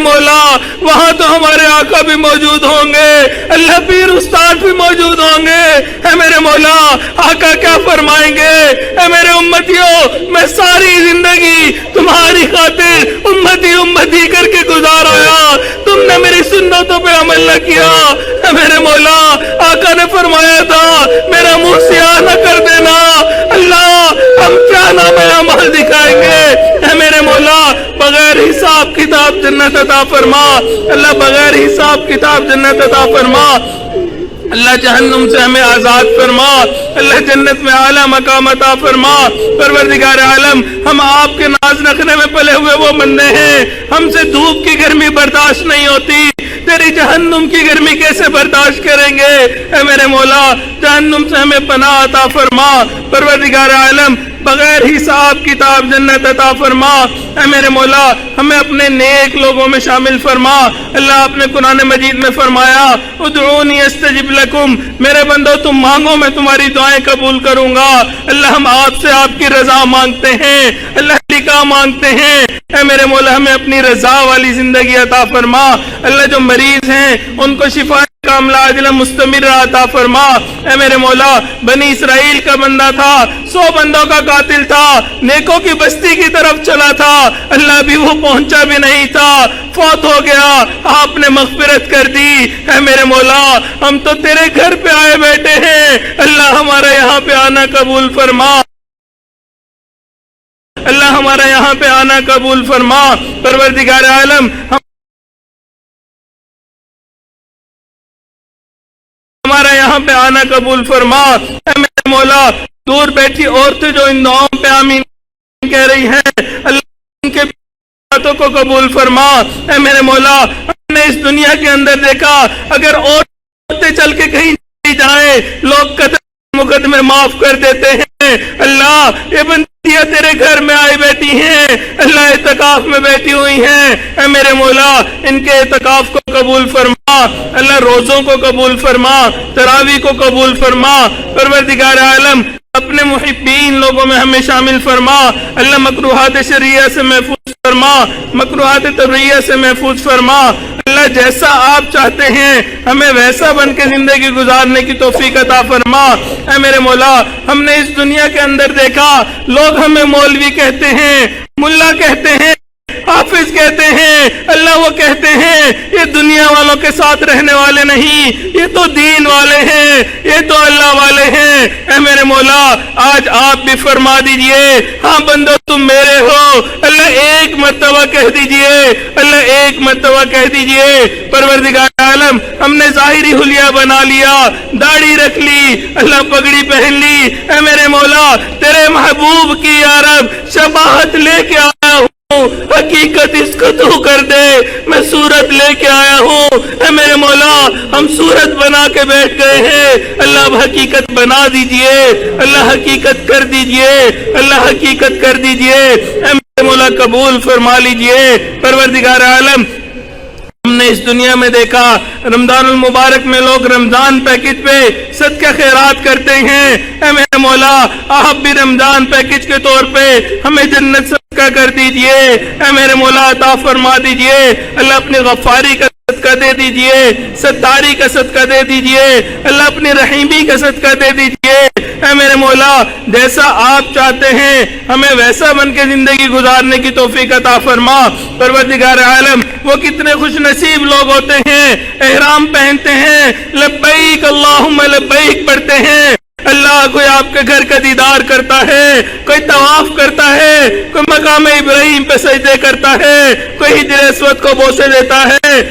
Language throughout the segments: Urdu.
مولا وہاں تو ہمارے آقا بھی موجود ہوں گے، اللہ پیر استاد بھی موجود ہوں گے۔ اے میرے مولا آقا کیا فرمائیں گے؟ اے میرے امتیوں میں ساری زندگی تمہاری خاطر امتی امتی کر کے گزار آیا، تم نے میری سنتوں پہ عمل نہ کیا۔ اے میرے مولا آقا نے فرمایا تھا میرا منہ سیاہ نہ کر دینا، اللہ ہم کیا نام عمل دکھائیں گے؟ اے میرے مولا بغیر حساب کتاب جنت عطا فرما، اللہ بغیر حساب کتاب جنت عطا فرما، اللہ جہنم سے ہمیں آزاد فرما، اللہ جنت میں اعلیٰ مقام عطا فرما۔ پروردگار عالم ہم آپ کے ناز نخرے میں پلے ہوئے وہ بندے ہیں، ہم سے دھوپ کی گرمی برداشت نہیں ہوتی، تیری جہنم کی گرمی کیسے برداشت کریں گے؟ اے میرے مولا جہنم سے ہمیں پناہ عطا فرما، پروردگار عالم بغیر حساب کتاب جنت عطا فرما۔ اے میرے مولا ہمیں اپنے نیک لوگوں میں شامل فرما، اللہ اپنے قرآن مجید میں فرمایا ادعونی استجب لکم، میرے بندو تم مانگو میں تمہاری دعائیں قبول کروں گا۔ اللہ ہم آپ سے آپ کی رضا مانگتے ہیں، اللہ لکھا مانگتے ہیں، اے میرے مولا ہمیں اپنی رضا والی زندگی عطا فرما، اللہ جو مریض ہیں ان کو شفا کاملہ عاجلہ مستمر عطا فرما۔ اے میرے مولا بنی اسرائیل کا بندہ تھا، 100 بندوں کا قاتل تھا، نیکوں کی بستی کی طرف چلا تھا، اللہ بھی وہ پہنچا بھی نہیں تھا، فوت ہو گیا، آپ نے مغفرت کر دی۔ اے میرے مولا ہم تو تیرے گھر پہ آئے بیٹھے ہیں، اللہ ہمارا یہاں پہ آنا قبول فرما، اللہ ہمارا یہاں پہ آنا قبول فرما۔ پروردگار عالم ہمارا یہاں پہ آنا قبول فرما۔ اے میرے مولا دور بیٹھی عورتیں جو ان دعاؤں پہ آمین کہہ رہی ہیں، اللہ ان کے باتوں کو قبول فرما۔ اے میرے مولا ہم نے اس دنیا کے اندر دیکھا اگر عورتیں چل کے کہیں جائیں لوگ قتل مقدمے معاف کر دیتے ہیں، اللہ یہ بندیاں تیرے گھر میں آئی بیٹھی ہیں، اللہ اعتکاف میں بیٹھی ہوئی ہیں، اے میرے مولا ان کے اعتکاف کو قبول فرما، اللہ روزوں کو قبول فرما، تراویح کو قبول فرما۔ پروردگار عالم اپنے محبین لوگوں میں ہمیں شامل فرما، اللہ مکروہات شرعیہ سے محفوظ فرما، مکروہات تبعیہ سے محفوظ فرما، اللہ جیسا آپ چاہتے ہیں ہمیں ویسا بن کے زندگی گزارنے کی توفیق عطا فرما۔ اے میرے مولا ہم نے اس دنیا کے اندر دیکھا لوگ ہمیں مولوی کہتے ہیں، ملا کہتے ہیں، حافظ کہتے ہیں، اللہ وہ کہتے ہیں یہ دنیا والوں کے ساتھ رہنے والے نہیں، یہ تو دین والے ہیں، یہ تو اللہ والے ہیں۔ اے میرے مولا آج آپ بھی فرما دیجئے ہاں بندو تم میرے ہو، اللہ ایک مرتبہ کہہ دیجئے، اللہ ایک مرتبہ کہہ دیجئے۔ پروردگار عالم ہم نے ظاہری حلیہ بنا لیا، داڑھی رکھ لی، اللہ پگڑی پہن لی، اے میرے مولا تیرے محبوب کی یا رب شباہت لے کے آیا ہوں، حقیقت اس کو تو کر دے، میں صورت لے کے آیا ہوں۔ اے میرے مولا ہم صورت بنا کے بیٹھ گئے ہیں، اللہ اب حقیقت بنا دیجئے، اللہ حقیقت کر دیجئے، اللہ حقیقت کر دیجئے، اے میرے مولا قبول فرما لیجئے۔ پروردگار عالم ہم نے اس دنیا میں دیکھا رمضان المبارک میں لوگ رمضان پیکج پہ صدقہ خیرات کرتے ہیں، اے میرے مولا آپ بھی رمضان پیکج کے طور پہ ہمیں جنت صدقہ کر دیجئے، اے میرے مولا عطا فرما دیجئے، اللہ اپنی غفاری کا صدقہ دے دیجئے، ستاری کا صدقہ دے دیجئے، اللہ اپنی رحیمی کا صدقہ دے دیجئے، اے میرے مولا جیسا آپ چاہتے ہیں ہمیں ویسا بن کے زندگی گزارنے کی توفیق عطا فرما۔ پروردگار عالم وہ کتنے خوش نصیب لوگ ہوتے ہیں احرام پہنتے ہیں، لبیک اللہم لبیک پڑھتے ہیں، اللہ کوئی آپ کے گھر کا دیدار کرتا ہے، کوئی طواف کرتا ہے، کوئی مقام ابراہیم پہ سجدے کرتا ہے، کوئی حجر اسود کو بوسے دیتا ہے۔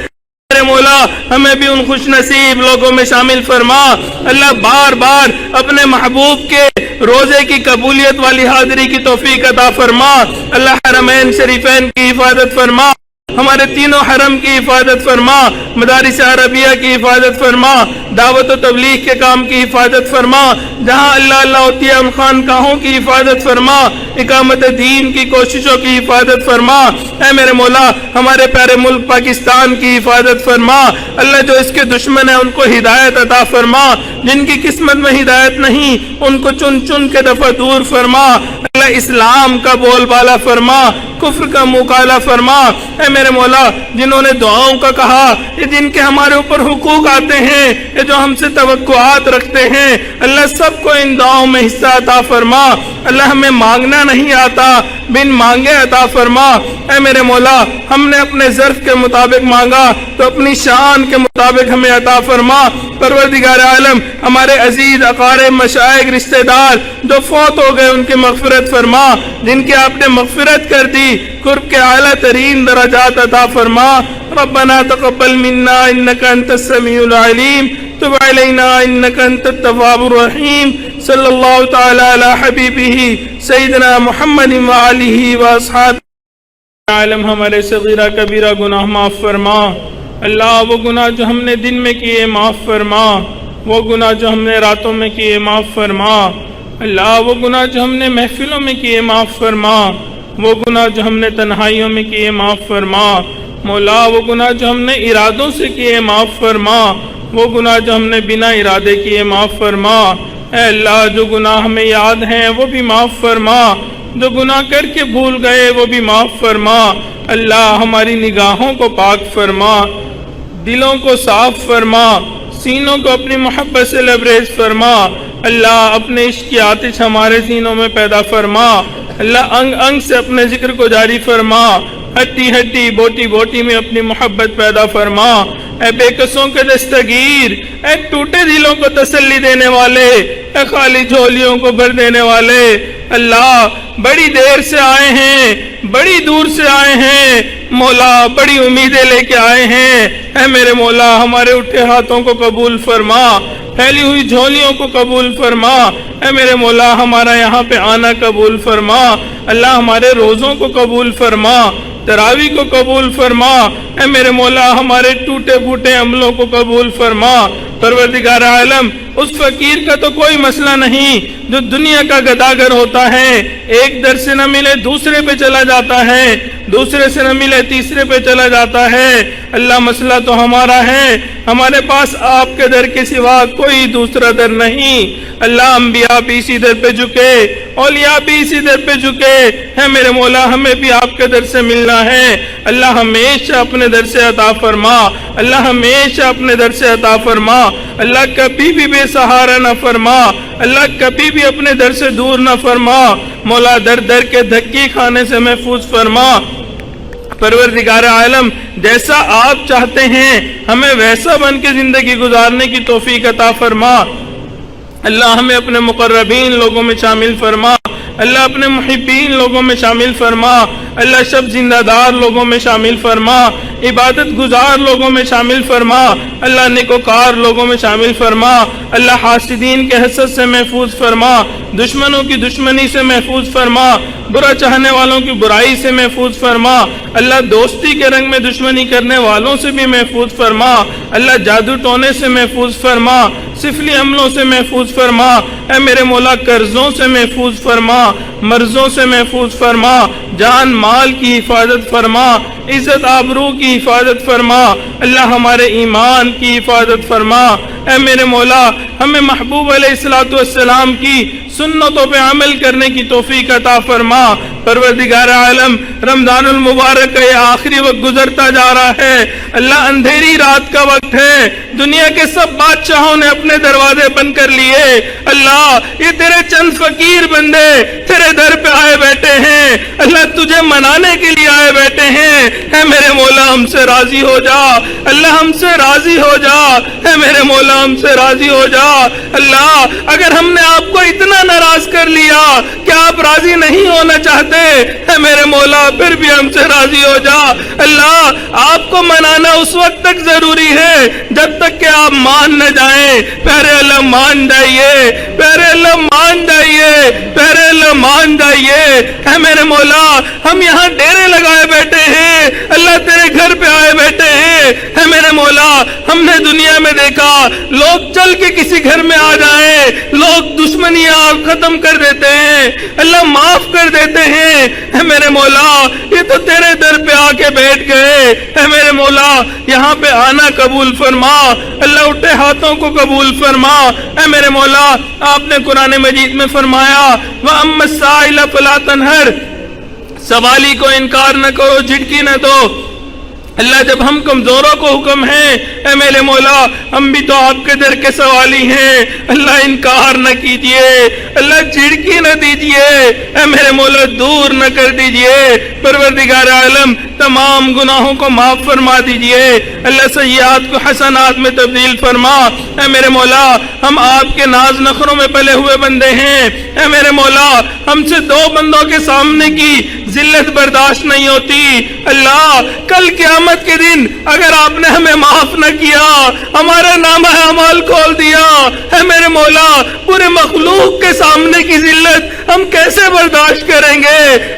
میرے مولا ہمیں بھی ان خوش نصیب لوگوں میں شامل فرما، اللہ بار بار اپنے محبوب کے روزے کی قبولیت والی حاضری کی توفیق عطا فرما، اللہ حرمین شریفین کی حفاظت فرما، ہمارے تینوں حرم کی حفاظت فرما، مدارس عربیہ کی حفاظت فرما، دعوت و تبلیغ کے کام کی حفاظت فرما، جہاں اللہ اللہ ہوتی ہے ان خانقاہوں کی حفاظت فرما، اقامت دین کی کوششوں کی حفاظت فرما۔ اے میرے مولا ہمارے پیارے ملک پاکستان کی حفاظت فرما، اللہ جو اس کے دشمن ہیں ان کو ہدایت عطا فرما، جن کی قسمت میں ہدایت نہیں ان کو چن چن کے دفع دور فرما، اللہ اسلام کا بول بالا فرما، کفر کا مقابلہ فرما۔ اے میرے مولا جنہوں نے دعاؤں کا کہا، یہ جن کے ہمارے اوپر حقوق آتے ہیں، یہ جو ہم سے توقعات رکھتے ہیں، اللہ سب کو ان دعاؤں میں حصہ عطا فرما۔ اللہ ہمیں مانگنا نہیں آتا، بن مانگے عطا فرما۔ اے میرے مولا ہم نے اپنے ظرف کے مطابق مانگا تو اپنی شان کے مطابق ہمیں عطا فرما۔ پروردگار عالم ہمارے عزیز اقارب مشائخ رشتہ دار جو فوت ہو گئے ان کی مغفرت فرما، جن کی آپ نے مغفرت کر دی قرب کے اعلیٰ ترین درجات عطا فرما۔ ربنا تقبل منا انك انت السميع العليم تب علينا انك انت التواب الرحيم صلی اللہ تعالی علی حبیبہ سیدنا محمد وآلہ واصحابہ۔ عالم ہمارے صغیرہ کبیرہ گناہ معاف فرما۔ اللہ وہ گناہ جو ہم نے دن میں کیے معاف فرما، وہ گناہ جو ہم نے راتوں میں کیے معاف فرما۔ اللہ وہ گناہ جو ہم نے محفلوں میں کیے معاف فرما، وہ گناہ جو ہم نے تنہائیوں میں کیے معاف فرما۔ مولا وہ گناہ جو ہم نے ارادوں سے کیے معاف فرما، وہ گناہ جو ہم نے بنا ارادے کیے معاف فرما۔ اے اللہ جو گناہ ہمیں یاد ہیں وہ بھی معاف فرما، جو گناہ کر کے بھول گئے وہ بھی معاف فرما۔ اللہ ہماری نگاہوں کو پاک فرما، دلوں کو صاف فرما، سینوں کو اپنی محبت سے لبریز فرما۔ اللہ اپنے عشق کی آتش ہمارے سینوں میں پیدا فرما۔ اللہ انگ انگ سے اپنے ذکر کو جاری فرما، ہڈی ہڈی بوٹی بوٹی میں اپنی محبت پیدا فرما۔ اے بے کسوں کے دستگیر، اے ٹوٹے دلوں کو تسلی دینے والے، اے خالی جھولیوں کو بھر دینے والے، اللہ بڑی دیر سے آئے ہیں، بڑی دور سے آئے ہیں، مولا بڑی امیدیں لے کے آئے ہیں۔ اے میرے مولا ہمارے اٹھے ہاتھوں کو قبول فرما، پھیلی ہوئی جھولیوں کو قبول فرما۔ اے میرے مولا ہمارا یہاں پہ آنا قبول فرما۔ اللہ ہمارے روزوں کو قبول فرما، تراویح کو قبول فرما۔ اے میرے مولا ہمارے ٹوٹے پھوٹے عملوں کو قبول فرما۔ پروردگار عالم اس فقیر کا تو کوئی مسئلہ نہیں جو دنیا کا گداگر ہوتا ہے، ایک در سے نہ ملے دوسرے پہ چلا جاتا ہے، دوسرے سے نہ ملے تیسرے پہ چلا جاتا ہے۔ اللہ مسئلہ تو ہمارا ہے، ہمارے پاس آپ کے در کے سوا کوئی دوسرا در نہیں۔ اللہ انبیاء بھی اسی در پہ جھکے، اولیاء بھی اسی در پہ جھکے ہے میرے مولا، ہمیں بھی آپ کے در سے ملنا ہے۔ اللہ ہمیشہ اپنے در سے عطا فرما، اللہ ہمیشہ اپنے در سے عطا فرما۔ اللہ کبھی بھی بے سہارا نہ فرما، اللہ کبھی بھی اپنے در سے دور نہ فرما۔ مولا در در کے دھکی کھانے سے محفوظ فرما۔ پروردگار عالم جیسا آپ چاہتے ہیں ہمیں ویسا بن کے زندگی گزارنے کی توفیق عطا فرما۔ اللہ ہمیں اپنے مقربین لوگوں میں شامل فرما، اللہ اپنے محبین لوگوں میں شامل فرما، اللہ شب زندہ دار لوگوں میں شامل فرما، عبادت گزار لوگوں میں شامل فرما، اللہ نیکوکار لوگوں میں شامل فرما، اللہ حاسدین کے حسد سے محفوظ فرما، دشمنوں کی دشمنی سے محفوظ فرما، برا چاہنے والوں کی برائی سے محفوظ فرما، اللہ دوستی کے رنگ میں دشمنی کرنے والوں سے بھی محفوظ فرما، اللہ جادو ٹونے سے محفوظ فرما، سفلی عملوں سے محفوظ فرما۔ اے میرے مولا قرضوں سے محفوظ فرما، مرضوں سے محفوظ فرما، جان مال کی حفاظت فرما، عزت آبرو کی حفاظت فرما، اللہ ہمارے ایمان کی حفاظت فرما۔ اے میرے مولا ہمیں محبوب علیہ الصلوۃ والسلام کی سنتوں پہ عمل کرنے کی توفیق عطا فرما۔ پروردگار عالم رمضان المبارک کا یہ آخری وقت گزرتا جا رہا ہے، اللہ اندھیری رات کا وقت ہے، دنیا کے سب بادشاہوں نے اپنے دروازے بند کر لیے، اللہ یہ تیرے چند فقیر بندے تیرے در پہ آئے بیٹھے ہیں، اللہ تجھے منانے کے لیے آئے بیٹھے ہیں۔ اے میرے مولا ہم سے راضی ہو جا، اللہ ہم سے راضی ہو جا، اے میرے مولا ہم سے راضی ہو جا۔ اللہ اگر ہم نے آپ کو اتنا ناراض کر لیا کہ آپ راضی نہیں ہونا چاہتے، اے میرے مولا پھر بھی ہم سے راضی ہو جا۔ اللہ آپ کو منانا اس وقت تک ضروری ہے جب تک کہ آپ مان نہ جائیں۔ پیارے اللہ مان جائیے، پیارے اللہ مان جائیے، پیارے اللہ مان جائیے۔ اے میرے مولا ہم یہاں ڈیرے لگائے بیٹھے ہیں، اللہ تیرے گھر پہ آئے بیٹھے ہیں، اے میرے مولا ہم نے دنیا میں دیکھا لوگ چل کے کسی گھر میں آ جائیں لوگ دشمنیاں ختم کر دیتے ہیں, اللہ معاف کر دیتے ہیں. اے میرے مولا یہ تو تیرے در پہ آ کے بیٹھ گئے, اے میرے مولا یہاں پہ آنا قبول فرما, اللہ اٹھے ہاتھوں کو قبول فرما. اے میرے مولا آپ نے قرآن مجید میں فرمایا وَأَمَّا السَّائِلَ فَلَا تَنْهَرْ, سوالی کو انکار نہ کرو, جھٹکی نہ دو. اللہ جب ہم کمزوروں کو حکم ہے, اے میرے مولا ہم بھی تو آپ کے در کے سوالی ہیں, اللہ انکار نہ کیجئے, اللہ جھڑکی نہ دیجئے, اے میرے مولا دور نہ کر دیجئے. پروردگار عالم تمام گناہوں کو معاف فرما دیجئے, اللہ سیئات کو حسنات میں تبدیل فرما. اے میرے مولا ہم آپ کے ناز نخروں میں پلے ہوئے بندے ہیں, اے میرے مولا ہم سے دو بندوں کے سامنے کی ذلت برداشت نہیں ہوتی. اللہ کل قیامت کے دن اگر آپ نے ہمیں معاف نہ کیا, ہمارا نامہ اعمال کھول دیا, اے میرے مولا پورے مخلوق کے سامنے کی ذلت ہم کیسے برداشت کریں گے.